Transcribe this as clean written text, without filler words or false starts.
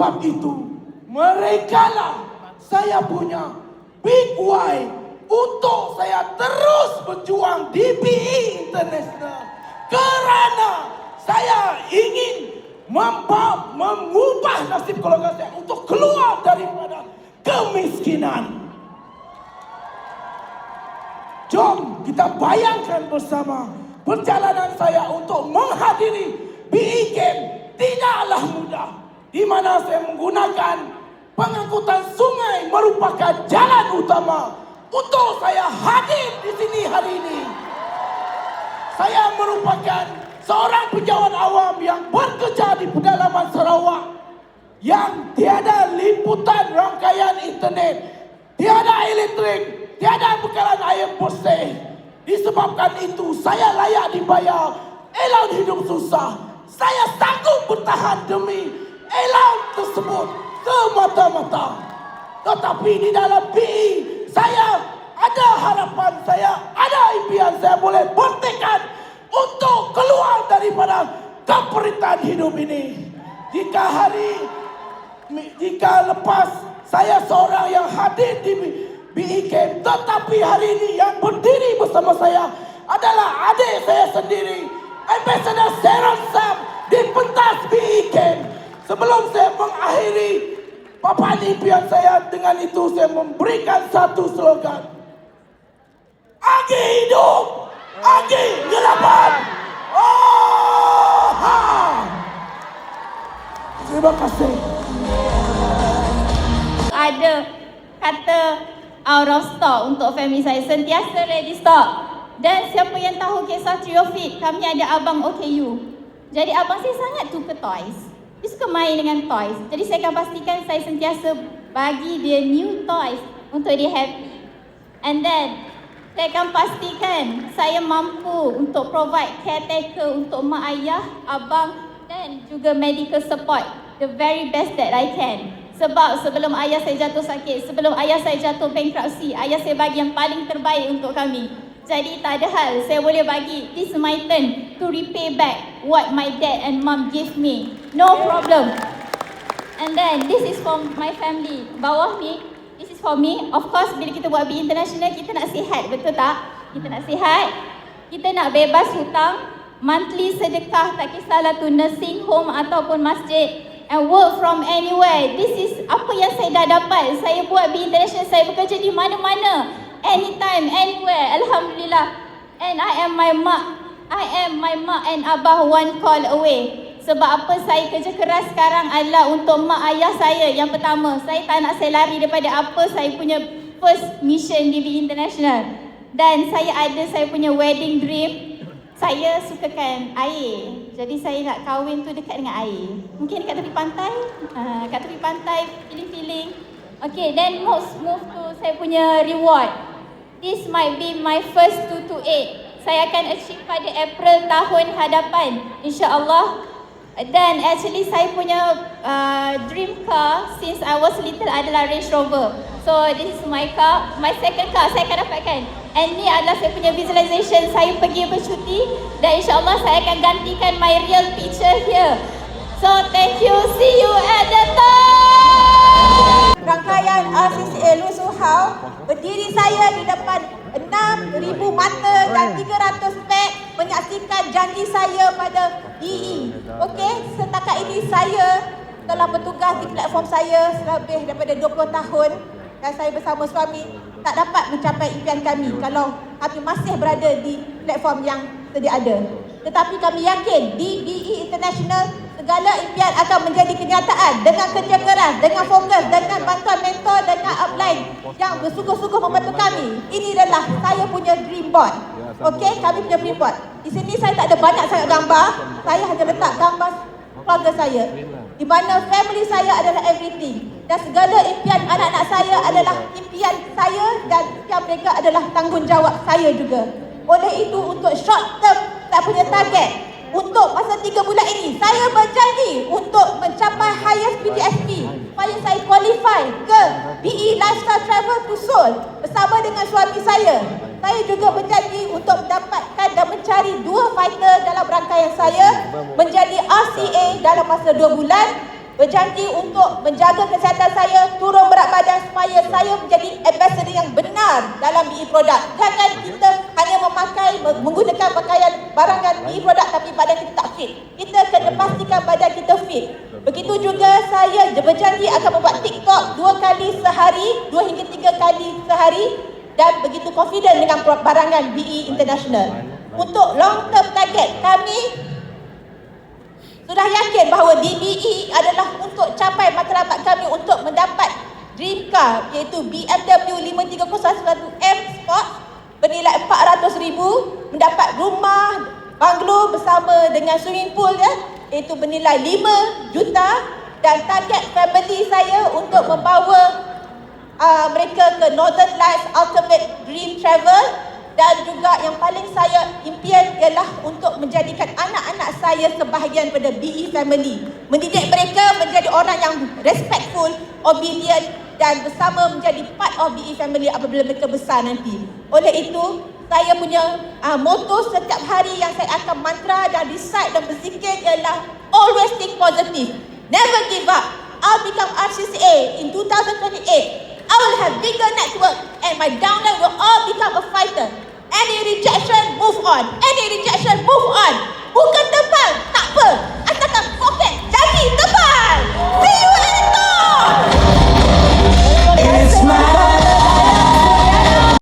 sebab itu, merekalah saya punya big why untuk saya terus berjuang di BE International. Kerana saya ingin mengubah nasib keluarga saya untuk keluar daripada kemiskinan. Jom kita bayangkan bersama perjalanan saya untuk menghadiri BE Game tidaklah mudah, di mana saya menggunakan pengangkutan sungai merupakan jalan utama untuk saya hadir di sini hari ini. Saya merupakan seorang pejabat awam yang bekerja di pedalaman Sarawak, yang tiada liputan rangkaian internet, tiada elektrik, tiada bekalan air bersih. Disebabkan itu saya layak dibayar allowance hidup susah. Saya sanggup bertahan demi allowance tersebut semata-mata. Tetapi di dalam BE saya ada harapan, saya ada impian, saya boleh bertekad untuk keluar daripada keperitan hidup ini. Jika lepas saya seorang yang hadir di BE Camp, tetapi hari ini yang berdiri bersama saya adalah adik saya sendiri, Ambassador Sharon Sam di pentas BE Camp. Sebelum saya mengakhiri paparan impian saya, dengan itu saya memberikan satu slogan: Agi hidup, Agi ngelapan. Oh, ha. Terima kasih. Ada kata out of stock untuk family saya, sentiasa ready stock. Dan siapa yang tahu kisah Trio Fit, kami ada abang OKU. Jadi abang saya sangat suka toys. Dia suka main dengan toys. Jadi saya akan pastikan saya sentiasa bagi dia new toys untuk dia happy. And then saya akan pastikan saya mampu untuk provide caretaker untuk mak ayah, abang dan juga medical support. The very best that I can. Sebab sebelum ayah saya jatuh sakit, sebelum ayah saya jatuh bankruptcy, ayah saya bagi yang paling terbaik untuk kami. Jadi tak ada hal, saya boleh bagi. This is my turn to repay back what my dad and mom gave me. No problem. And then this is for my family. Bawah ni, this is for me. Of course, bila kita buat BE International, kita nak sihat, betul tak? Kita nak sihat. Kita nak bebas hutang. Monthly sedekah, tak kisahlah tu nursing home ataupun masjid. And work from anywhere. This is apa yang saya dah dapat. Saya buat BE International, saya bekerja di mana-mana, anytime, anywhere. Alhamdulillah. And I am my mak and abah one call away. Sebab apa saya kerja keras sekarang adalah untuk mak ayah saya. Yang pertama, saya tak nak saya lari daripada apa saya punya first mission di BE International. Dan saya punya wedding dream. Saya sukakan air. Jadi saya nak kahwin tu dekat dengan air. Mungkin dekat tepi pantai. Kat tepi pantai, feeling-feeling. Okay, then move to saya punya reward. This might be my first 228. Saya akan achieve pada April tahun hadapan, insya-Allah. Dan actually saya punya dream car since I was little adalah Range Rover. So this is my car, my second car saya akan dapatkan. And ni adalah saya punya visualization saya pergi bercuti. Dan insya-Allah saya akan gantikan my real picture here. So thank you, see you at the top. Rangkaian RCCA Lusuhau, berdiri saya di depan 6,000 mata dan 300 spek menyaksikan janji saya pada BE. Okey, setakat ini saya telah bertugas di platform saya selebih daripada 20 tahun dan saya bersama suami tak dapat mencapai impian kami kalau kami masih berada di platform yang sedia ada. Tetapi kami yakin di BE International segala impian akan menjadi kenyataan dengan kerja keras, dengan fokus, dengan bantuan mentor, dengan upline yang bersungguh-sungguh membantu kami. Ini adalah saya punya dream board. Okey, kami punya dream board. Di sini saya tak ada banyak sangat gambar. Saya hanya letak gambar keluarga saya, di mana family saya adalah everything. Dan segala impian anak-anak saya adalah impian saya dan impian mereka adalah tanggungjawab saya juga. Oleh itu, untuk short term tak punya target, untuk masa 3 bulan ini, saya berjanji untuk mencapai highest PTSP supaya saya qualify ke BE Lifestyle Travel to Seoul bersama dengan suami saya. Saya juga berjanji untuk mendapatkan dan mencari 2 fighter dalam rangkaian saya, menjadi RCA dalam masa 2 bulan, berjanji untuk menjaga kesihatan saya, turun berat badan supaya saya menjadi ambassador yang benar dalam BE produk. Jangan kita hanya menggunakan pakaian barangan BE produk tapi badan kita tak fit. Kita kena pastikan badan kita fit. Begitu juga saya berjanji akan membuat TikTok 2 kali sehari, 2 hingga 3 kali sehari dan begitu confident dengan barangan BE International. Untuk long term target, kami sudah yakin bahawa DBE adalah untuk capai matlamat kami untuk mendapat dream car iaitu BMW 5301M Sport bernilai 400,000, mendapat rumah banglo bersama dengan swimming pool iaitu bernilai 5 juta dan target family saya untuk membawa mereka ke Northern Lights Ultimate Dream Travel. Dan juga yang paling saya impian ialah untuk menjadikan anak-anak saya sebahagian pada BE family. Mendidik mereka menjadi orang yang respectful, obedient dan bersama menjadi part of BE family apabila mereka besar nanti. Oleh itu, saya punya motto setiap hari yang saya akan mantra dan recite dan berzikir ialah always think positive. Never give up. I'll become RCCA in 2028. I will have bigger network and my downline will all become a fighter. Any rejection, move on.